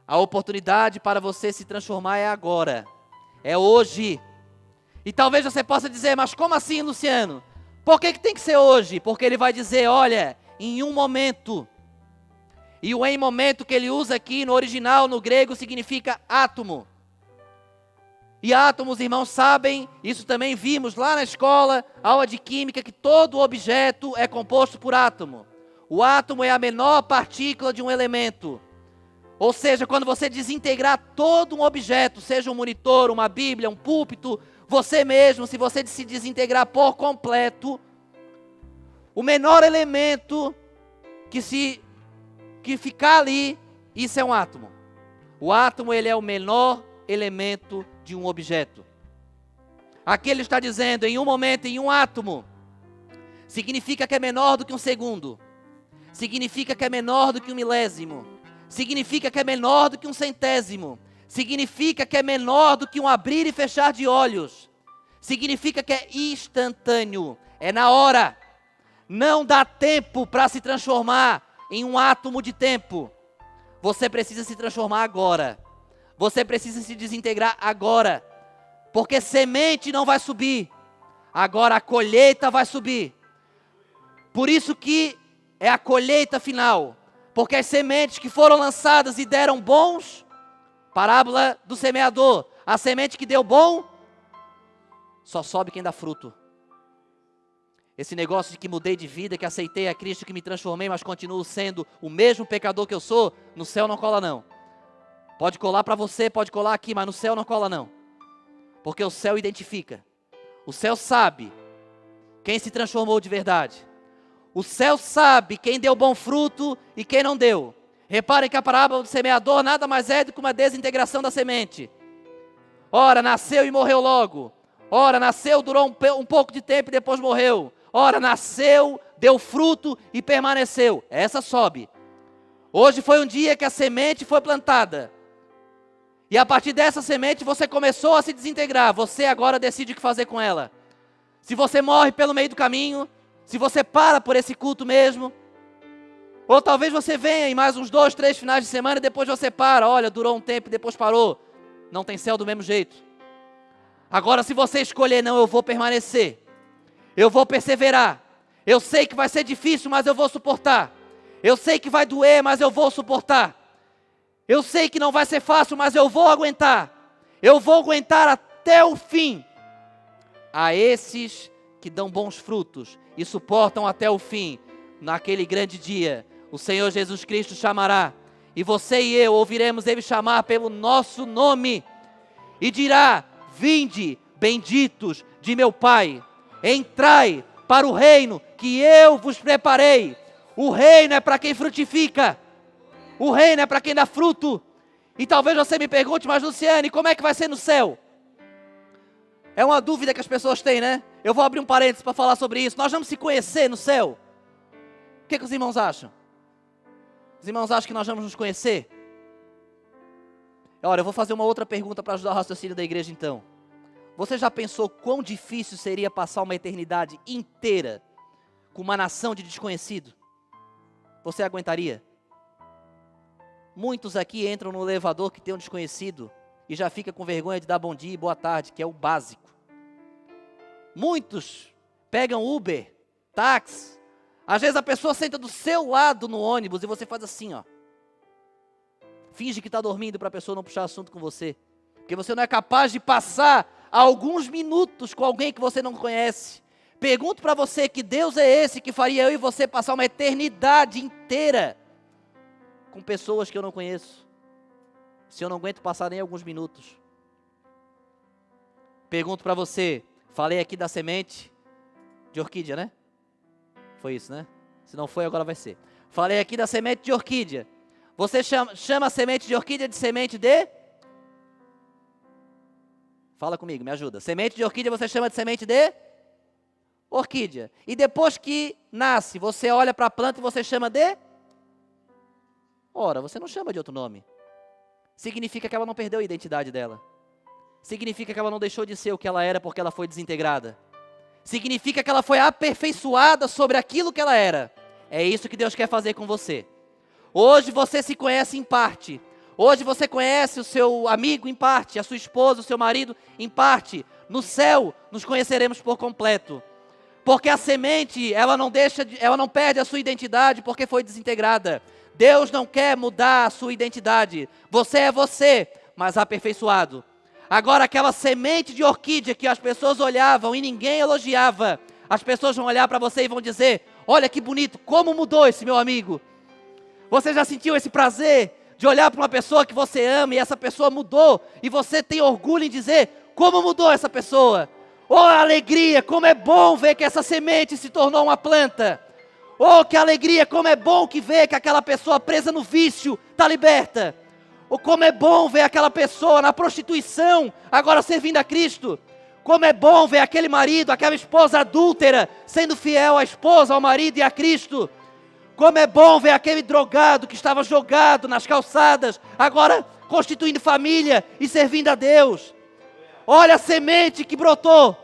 A oportunidade para você se transformar é agora, é hoje. E talvez você possa dizer, mas como assim, Luciano? Por que tem que ser hoje? Porque ele vai dizer, olha, em um momento. E o em momento que ele usa aqui no original, no grego, significa átomo. E átomos, irmãos, sabem, isso também vimos lá na escola, aula de química, que todo objeto é composto por átomo. O átomo é a menor partícula de um elemento. Ou seja, quando você desintegrar todo um objeto, seja um monitor, uma bíblia, um púlpito, você mesmo, se você se desintegrar por completo, o menor elemento que ficar ali, isso é um átomo. O átomo, ele é o menor elemento de um objeto. Aqui ele está dizendo, em um momento, em um átomo, significa que é menor do que um segundo, significa que é menor do que um milésimo, significa que é menor do que um centésimo, significa que é menor do que um abrir e fechar de olhos, significa que é instantâneo, é na hora. Não dá tempo para se transformar em um átomo de tempo. Você precisa se transformar agora. Você precisa se desintegrar agora. Porque semente não vai subir. Agora a colheita vai subir. Por isso que é a colheita final. Porque as sementes que foram lançadas e deram bons, parábola do semeador, a semente que deu bom, só sobe quem dá fruto. Esse negócio de que mudei de vida, que aceitei a Cristo, que me transformei, mas continuo sendo o mesmo pecador que eu sou, no céu não cola não. Pode colar para você, pode colar aqui, mas no céu não cola não. Porque o céu identifica. O céu sabe quem se transformou de verdade. O céu sabe quem deu bom fruto e quem não deu. Reparem que a parábola do semeador nada mais é do que uma desintegração da semente. Ora, nasceu e morreu logo. Ora, nasceu, durou um pouco de tempo e depois morreu. Ora, nasceu, deu fruto e permaneceu. Essa sobe. Hoje foi um dia que a semente foi plantada. E a partir dessa semente você começou a se desintegrar. Você agora decide o que fazer com ela. Se você morre pelo meio do caminho, se você para por esse culto mesmo, Ou talvez você venha em mais uns 2, 3 finais de semana e depois você para. Olha, durou um tempo e depois parou. Não tem céu do mesmo jeito. Agora, se você escolher, não, eu vou permanecer. Eu vou perseverar. Eu sei que vai ser difícil, mas eu vou suportar. Eu sei que vai doer, mas eu vou suportar. Eu sei que não vai ser fácil, mas eu vou aguentar. Eu vou aguentar até o fim. A esses que dão bons frutos e suportam até o fim, naquele grande dia, o Senhor Jesus Cristo chamará. E você e eu ouviremos Ele chamar pelo nosso nome. E dirá: vinde, benditos de meu Pai. Entrai para o reino que eu vos preparei. O reino é para quem frutifica. O reino é para quem dá fruto. E talvez você me pergunte: mas Luciane, como é que vai ser no céu? É uma dúvida que as pessoas têm, né? Eu vou abrir um parênteses para falar sobre isso. Nós vamos se conhecer no céu. O que os irmãos acham? Os irmãos acham que nós vamos nos conhecer? Olha, eu vou fazer uma outra pergunta para ajudar o raciocínio da igreja então. Você já pensou quão difícil seria passar uma eternidade inteira com uma nação de desconhecido? Você aguentaria? Muitos aqui entram no elevador que tem um desconhecido e já fica com vergonha de dar bom dia e boa tarde, que é o básico. Muitos pegam Uber, táxi. Às vezes a pessoa senta do seu lado no ônibus e você faz assim, ó. Finge que está dormindo para a pessoa não puxar assunto com você. Porque você não é capaz de passar alguns minutos com alguém que você não conhece. Pergunto para você: que Deus é esse que faria eu e você passar uma eternidade inteira com pessoas que eu não conheço, se eu não aguento passar nem alguns minutos? Pergunto para você, falei aqui da semente de orquídea, né? Foi isso, né? Se não foi, agora vai ser. Falei aqui da semente de orquídea. Você chama a semente de orquídea de semente de? Fala comigo, me ajuda. Semente de orquídea você chama de semente de? Orquídea. E depois que nasce, você olha para a planta e você chama de? Ora, você não chama de outro nome. Significa que ela não perdeu a identidade dela. Significa que ela não deixou de ser o que ela era porque ela foi desintegrada. Significa que ela foi aperfeiçoada sobre aquilo que ela era. É isso que Deus quer fazer com você. Hoje você se conhece em parte. Hoje você conhece o seu amigo em parte, a sua esposa, o seu marido em parte. No céu nos conheceremos por completo. Porque a semente, ela não perde a sua identidade porque foi desintegrada. Deus não quer mudar a sua identidade. Você é você, mas aperfeiçoado. Agora aquela semente de orquídea que as pessoas olhavam e ninguém elogiava, as pessoas vão olhar para você e vão dizer: olha que bonito, como mudou esse meu amigo. Você já sentiu esse prazer de olhar para uma pessoa que você ama e essa pessoa mudou, e você tem orgulho em dizer: como mudou essa pessoa? Oh, alegria, como é bom ver que essa semente se tornou uma planta. Oh, que alegria, como é bom que ver que aquela pessoa presa no vício está liberta. Oh, como é bom ver aquela pessoa na prostituição agora servindo a Cristo. Como é bom ver aquele marido, aquela esposa adúltera sendo fiel à esposa, ao marido e a Cristo. Como é bom ver aquele drogado que estava jogado nas calçadas, agora constituindo família e servindo a Deus. Olha a semente que brotou.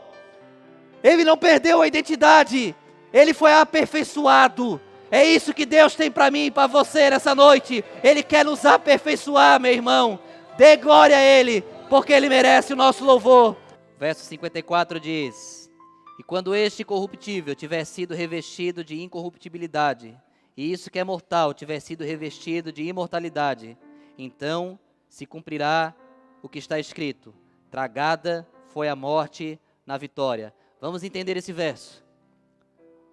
Ele não perdeu a identidade, ele foi aperfeiçoado. É isso que Deus tem para mim e para você nessa noite. Ele quer nos aperfeiçoar, meu irmão. Dê glória a Ele, porque Ele merece o nosso louvor. Verso 54 diz: e quando este corruptível tiver sido revestido de incorruptibilidade, e isso que é mortal tiver sido revestido de imortalidade, então se cumprirá o que está escrito: tragada foi a morte na vitória. Vamos entender esse verso.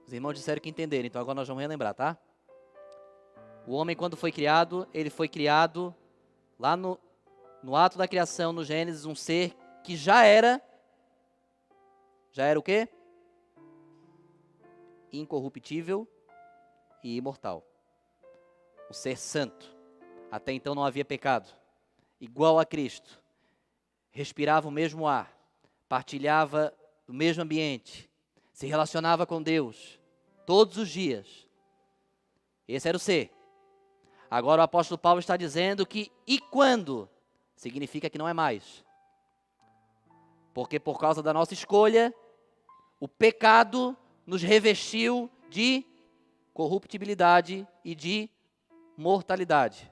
Os irmãos disseram que entenderam, então agora nós vamos relembrar, tá? O homem, quando foi criado, ele foi criado lá no ato da criação, no Gênesis, um ser que já era o quê? Incorruptível e imortal. Um ser santo. Até então não havia pecado. Igual a Cristo. Respirava o mesmo ar. Partilhava do mesmo ambiente. Se relacionava com Deus todos os dias. Esse era o ser. Agora o apóstolo Paulo está dizendo que e quando? Significa que não é mais. Porque por causa da nossa escolha, o pecado nos revestiu de corruptibilidade e de mortalidade.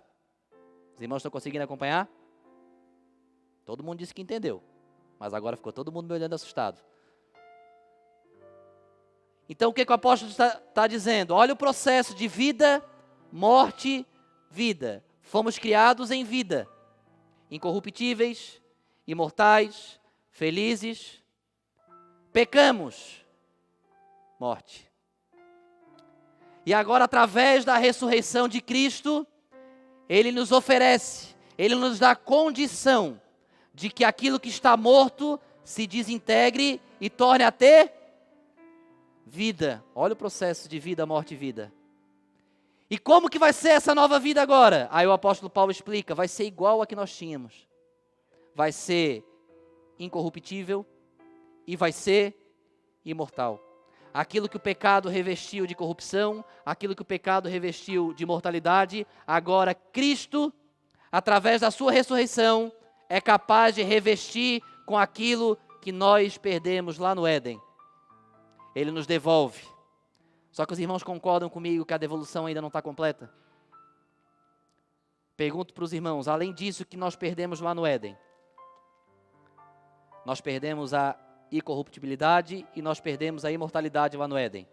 Os irmãos estão conseguindo acompanhar? Todo mundo disse que entendeu, mas agora ficou todo mundo me olhando assustado. Então o que o apóstolo está dizendo? Olha o processo de vida, morte, vida. Fomos criados em vida, incorruptíveis, imortais, felizes. Pecamos, morte. E agora, através da ressurreição de Cristo, Ele nos oferece, Ele nos dá condição de que aquilo que está morto se desintegre e torne a ter vida. Olha o processo de vida, morte e vida. E como que vai ser essa nova vida agora? Aí o apóstolo Paulo explica, vai ser igual a que nós tínhamos. Vai ser incorruptível e vai ser imortal. Aquilo que o pecado revestiu de corrupção, aquilo que o pecado revestiu de mortalidade, agora Cristo, através da sua ressurreição, é capaz de revestir com aquilo que nós perdemos lá no Éden. Ele nos devolve. Só que os irmãos concordam comigo que a devolução ainda não está completa? Pergunto para os irmãos, além disso que nós perdemos lá no Éden, nós perdemos a incorruptibilidade e nós perdemos a imortalidade lá no Éden.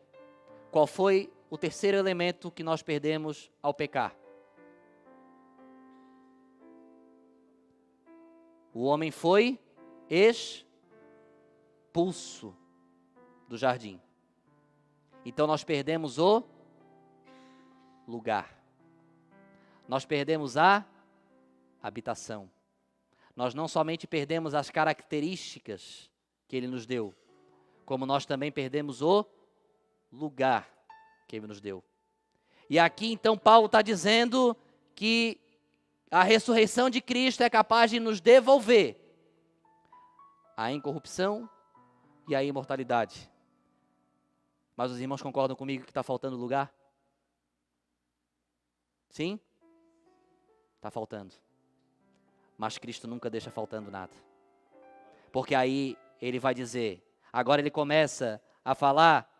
Qual foi o terceiro elemento que nós perdemos ao pecar? O homem foi expulso do jardim. Então nós perdemos o lugar. Nós perdemos a habitação. Nós não somente perdemos as características que Ele nos deu, como nós também perdemos o lugar que Ele nos deu. E aqui então Paulo está dizendo que a ressurreição de Cristo é capaz de nos devolver a incorrupção e a imortalidade. Mas os irmãos concordam comigo que está faltando lugar? Sim? Está faltando. Mas Cristo nunca deixa faltando nada. Porque aí Ele vai dizer, agora Ele começa a falar,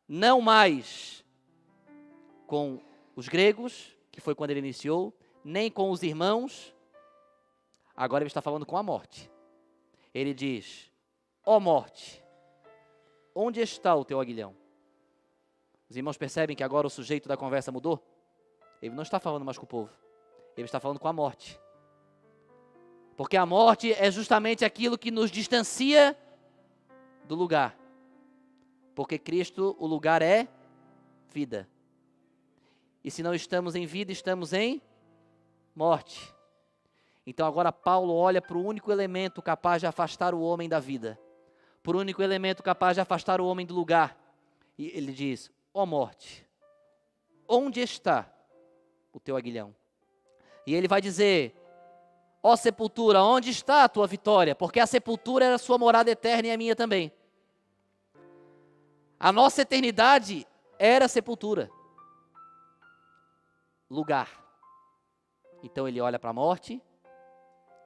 não mais com os gregos, que foi quando Ele iniciou, nem com os irmãos, agora Ele está falando com a morte. Ele diz, ó morte, onde está o teu aguilhão? Os irmãos percebem que agora o sujeito da conversa mudou? Ele não está falando mais com o povo, ele está falando com a morte. Porque a morte é justamente aquilo que nos distancia do lugar. Porque Cristo, o lugar é vida. E se não estamos em vida, estamos em morte. Então agora Paulo olha para o único elemento capaz de afastar o homem da vida. Para o único elemento capaz de afastar o homem do lugar. E ele diz, ó morte, onde está o teu aguilhão? E ele vai dizer, ó sepultura, onde está a tua vitória? Porque a sepultura era a sua morada eterna e a minha também. A nossa eternidade era a sepultura. Lugar. Então ele olha para a morte,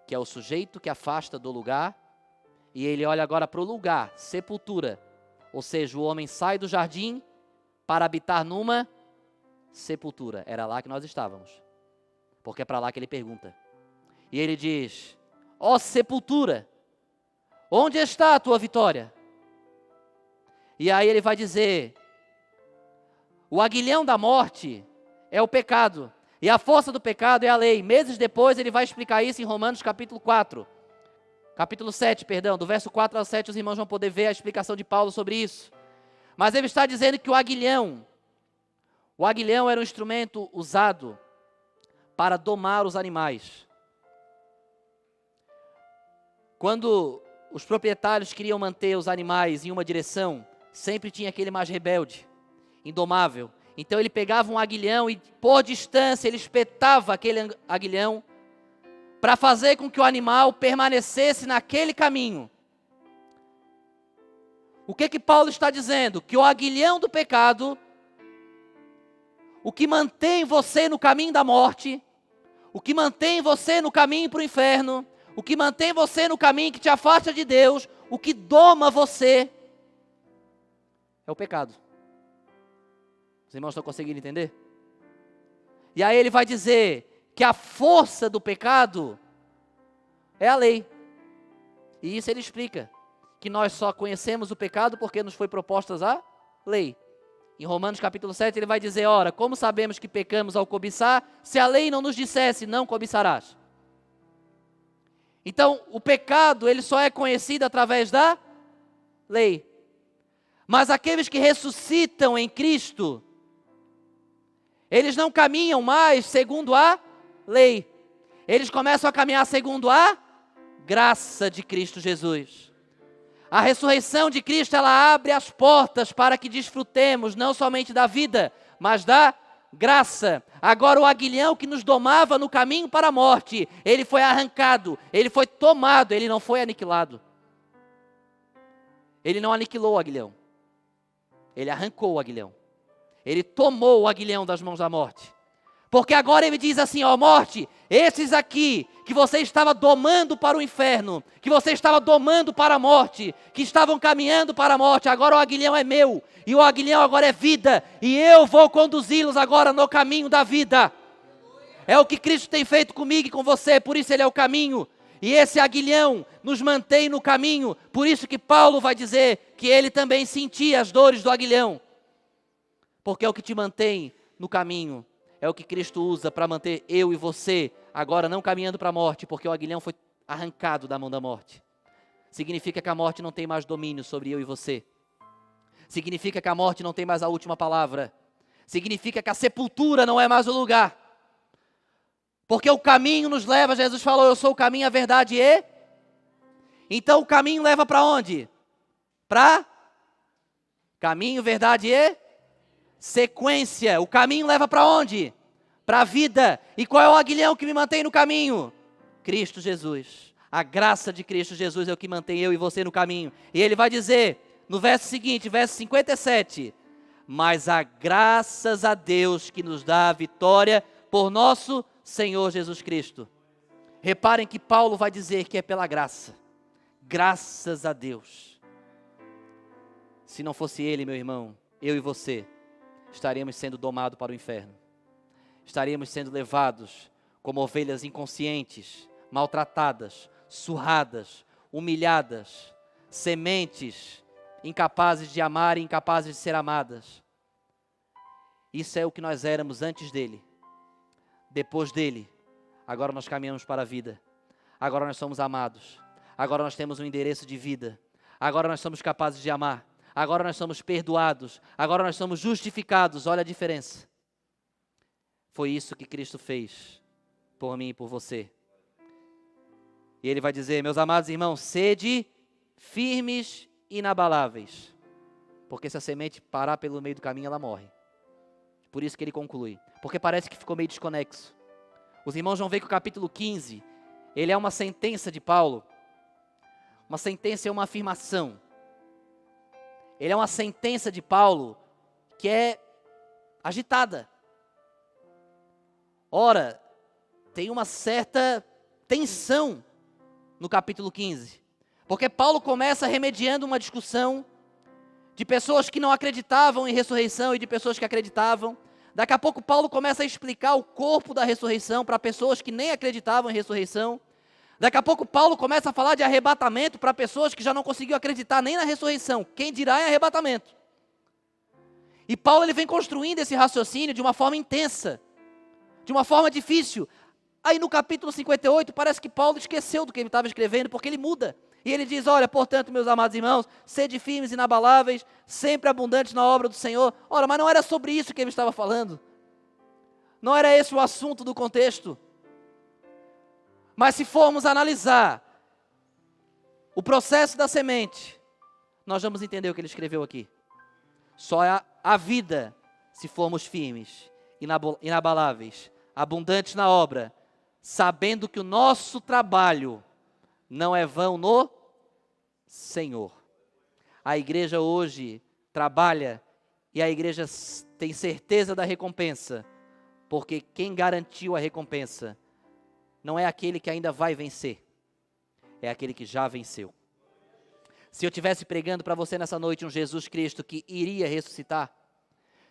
que é o sujeito que afasta do lugar, e ele olha agora para o lugar, sepultura. Ou seja, o homem sai do jardim para habitar numa sepultura. Era lá que nós estávamos. Porque é para lá que ele pergunta. E ele diz, ó sepultura, onde está a tua vitória? E aí ele vai dizer, o aguilhão da morte é o pecado, e a força do pecado é a lei. Meses depois ele vai explicar isso em Romanos capítulo 7, do verso 4 ao 7, os irmãos vão poder ver a explicação de Paulo sobre isso. Mas ele está dizendo que o aguilhão era um instrumento usado para domar os animais. Quando os proprietários queriam manter os animais em uma direção, sempre tinha aquele mais rebelde, indomável. Então ele pegava um aguilhão e por distância ele espetava aquele aguilhão para fazer com que o animal permanecesse naquele caminho. O que Paulo está dizendo? Que o aguilhão do pecado, o que mantém você no caminho da morte, o que mantém você no caminho para o inferno, o que mantém você no caminho que te afasta de Deus, o que doma você, é o pecado. Os irmãos estão conseguindo entender? E aí ele vai dizer que a força do pecado é a lei. E isso ele explica, que nós só conhecemos o pecado porque nos foi propostas a lei. Em Romanos capítulo 7 ele vai dizer, ora, como sabemos que pecamos ao cobiçar, se a lei não nos dissesse, não cobiçarás. Então, o pecado, ele só é conhecido através da lei. Mas aqueles que ressuscitam em Cristo, eles não caminham mais segundo a lei. Eles começam a caminhar segundo a graça de Cristo Jesus. A ressurreição de Cristo, ela abre as portas para que desfrutemos não somente da vida, mas da graça. Agora o aguilhão que nos domava no caminho para a morte, ele foi arrancado, ele foi tomado, ele não foi aniquilado. Ele não aniquilou o aguilhão. Ele arrancou o aguilhão. Ele tomou o aguilhão das mãos da morte. Porque agora ele diz assim, ó morte, esses aqui que você estava domando para o inferno, que você estava domando para a morte, que estavam caminhando para a morte, agora o aguilhão é meu, e o aguilhão agora é vida, e eu vou conduzi-los agora no caminho da vida. É o que Cristo tem feito comigo e com você, por isso ele é o caminho. E esse aguilhão nos mantém no caminho, por isso que Paulo vai dizer que ele também sentia as dores do aguilhão. Porque é o que te mantém no caminho. É o que Cristo usa para manter eu e você agora não caminhando para a morte, porque o aguilhão foi arrancado da mão da morte. Significa que a morte não tem mais domínio sobre eu e você. Significa que a morte não tem mais a última palavra. Significa que a sepultura não é mais o lugar. Porque o caminho nos leva, Jesus falou, eu sou o caminho, a verdade e... Então o caminho leva para onde? Para caminho, verdade e... sequência. O caminho leva para onde? Para a vida. E qual é o aguilhão que me mantém no caminho? Cristo Jesus. A graça de Cristo Jesus é o que mantém eu e você no caminho. E ele vai dizer, no verso seguinte, verso 57, mas há graças a Deus que nos dá a vitória por nosso Senhor Jesus Cristo. Reparem que Paulo vai dizer que é pela graça. Graças a Deus. Se não fosse ele, meu irmão, eu e você, estaríamos sendo domados para o inferno. Estaríamos sendo levados como ovelhas inconscientes, maltratadas, surradas, humilhadas, sementes, incapazes de amar e incapazes de ser amadas. Isso é o que nós éramos antes dele. Depois dele, agora nós caminhamos para a vida. Agora nós somos amados. Agora nós temos um endereço de vida. Agora nós somos capazes de amar. Agora nós somos perdoados, agora nós somos justificados, olha a diferença. Foi isso que Cristo fez por mim e por você. E ele vai dizer, meus amados irmãos, sede firmes e inabaláveis, porque se a semente parar pelo meio do caminho, ela morre. Por isso que ele conclui, porque parece que ficou meio desconexo. Os irmãos vão ver que o capítulo 15, ele é uma sentença de Paulo. Uma sentença é uma afirmação. Ele é uma sentença de Paulo que é agitada. Ora, tem uma certa tensão no capítulo 15. Porque Paulo começa remediando uma discussão de pessoas que não acreditavam em ressurreição e de pessoas que acreditavam. Daqui a pouco Paulo começa a explicar o corpo da ressurreição para pessoas que nem acreditavam em ressurreição. Daqui a pouco Paulo começa a falar de arrebatamento para pessoas que já não conseguiam acreditar nem na ressurreição. Quem dirá em arrebatamento? E Paulo ele vem construindo esse raciocínio de uma forma intensa, de uma forma difícil. Aí no capítulo 58 parece que Paulo esqueceu do que ele estava escrevendo, porque ele muda. E ele diz, olha, portanto, meus amados irmãos, sede firmes e inabaláveis, sempre abundantes na obra do Senhor. Ora, mas não era sobre isso que ele estava falando. Não era esse o assunto do contexto. Mas se formos analisar o processo da semente, nós vamos entender o que ele escreveu aqui. Só a vida, se formos firmes, inabaláveis, abundantes na obra, sabendo que o nosso trabalho não é vão no Senhor. A igreja hoje trabalha e a igreja tem certeza da recompensa, porque quem garantiu a recompensa não é aquele que ainda vai vencer, é aquele que já venceu. Se eu estivesse pregando para você nessa noite um Jesus Cristo que iria ressuscitar,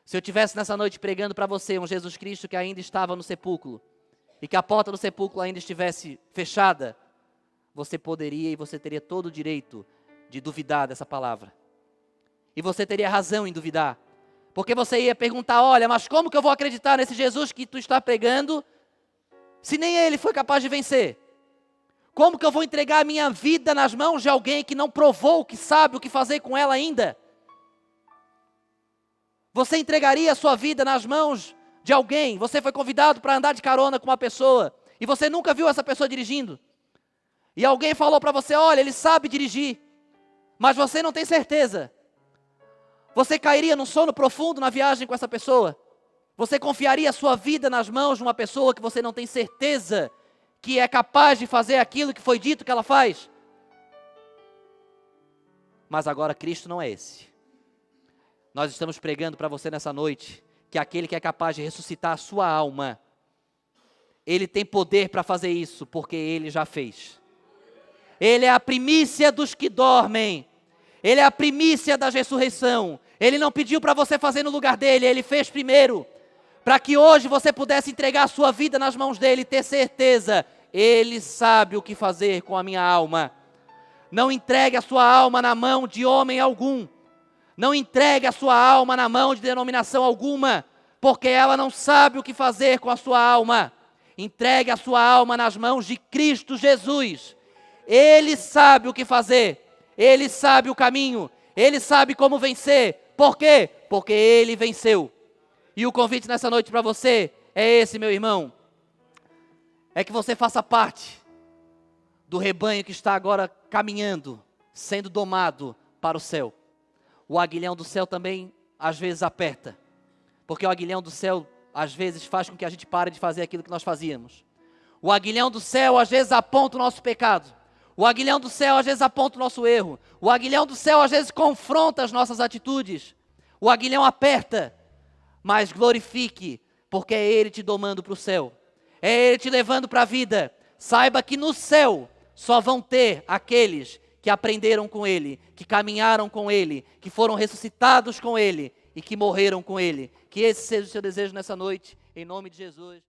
Se eu estivesse nessa noite pregando para você um Jesus Cristo que ainda estava no sepulcro, e que a porta do sepulcro ainda estivesse fechada, você poderia e você teria todo o direito de duvidar dessa palavra. E você teria razão em duvidar. Porque você ia perguntar, olha, mas como que eu vou acreditar nesse Jesus que tu está pregando, se nem ele foi capaz de vencer? Como que eu vou entregar a minha vida nas mãos de alguém que não provou, que sabe o que fazer com ela ainda? Você entregaria a sua vida nas mãos de alguém? Você foi convidado para andar de carona com uma pessoa, e você nunca viu essa pessoa dirigindo. E alguém falou para você, olha, ele sabe dirigir, mas você não tem certeza. Você cairia num sono profundo na viagem com essa pessoa? Você confiaria a sua vida nas mãos de uma pessoa que você não tem certeza que é capaz de fazer aquilo que foi dito que ela faz? Mas agora Cristo não é esse. Nós estamos pregando para você nessa noite que aquele que é capaz de ressuscitar a sua alma, ele tem poder para fazer isso, porque ele já fez. Ele é a primícia dos que dormem. Ele é a primícia da ressurreição. Ele não pediu para você fazer no lugar dele, ele fez primeiro. Para que hoje você pudesse entregar a sua vida nas mãos dele e ter certeza, ele sabe o que fazer com a minha alma. Não entregue a sua alma na mão de homem algum. Não entregue a sua alma na mão de denominação alguma, porque ela não sabe o que fazer com a sua alma. Entregue a sua alma nas mãos de Cristo Jesus. Ele sabe o que fazer. Ele sabe o caminho, Ele sabe como vencer. Por quê? Porque Ele venceu. E o convite nessa noite para você é esse, meu irmão. É que você faça parte do rebanho que está agora caminhando, sendo domado para o céu. O aguilhão do céu também, às vezes, aperta. Porque o aguilhão do céu, às vezes, faz com que a gente pare de fazer aquilo que nós fazíamos. O aguilhão do céu, às vezes, aponta o nosso pecado. O aguilhão do céu às vezes aponta o nosso erro. O aguilhão do céu às vezes confronta as nossas atitudes. O aguilhão aperta, mas glorifique, porque é Ele te domando para o céu. É Ele te levando para a vida. Saiba que no céu só vão ter aqueles que aprenderam com Ele, que caminharam com Ele, que foram ressuscitados com Ele e que morreram com Ele. Que esse seja o seu desejo nessa noite, em nome de Jesus.